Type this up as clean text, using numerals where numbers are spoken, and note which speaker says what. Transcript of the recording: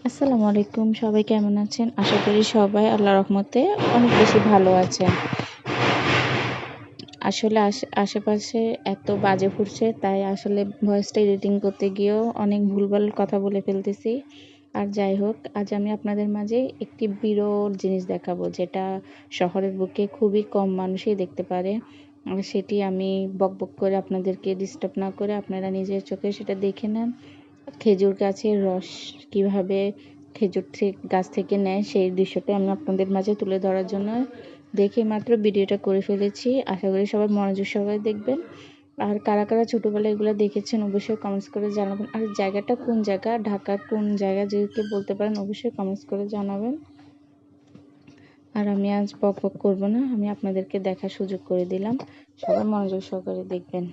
Speaker 1: আসসালামু আলাইকুম। সবাই কেমন আছেন? আশা করি সবাই আল্লাহর রহমতে অনেক বেশি ভালো আছেন। আসলে আশেপাশে এত বাজে ফুটছে, তাই আসলে ভয়েসটা এডিটিং করতে গিয়েও অনেক ভুলভাল কথা বলে ফেলতেছি। আর যাই হোক, আজ আমি আপনাদের মাঝে একটি বিরল জিনিস দেখাবো, যেটা শহরের বুকে খুবই কম মানুষই দেখতে পারে। আর সেটি আমি বকবক করে আপনাদেরকে ডিস্টার্ব না করে আপনারা নিজের চোখে সেটা দেখে নেন। খেজুর গাছের রস কিভাবে গাছ থেকে নেয়, সেই দৃশ্যটা আমি আপনাদের মাঝে তুলে ধরার জন্য দেখে মাত্র ভিডিওটা করে ফেলেছি। আশা করি সবাই মনোযোগ সহকারে দেখবেন। আর কারা কারা ছোটোবেলায় এগুলো দেখেছেন অবশ্যই কমেন্টস করে জানাবেন। আর জায়গাটা কোন জায়গা, ঢাকার কোন জায়গা যদি কেউ বলতে পারেন অবশ্যই কমেন্টস করে জানাবেন। আর আমি আজ বক বক করবো না, আমি আপনাদেরকে দেখার সুযোগ করে দিলাম। সবাই মনোযোগ সহকারে দেখবেন।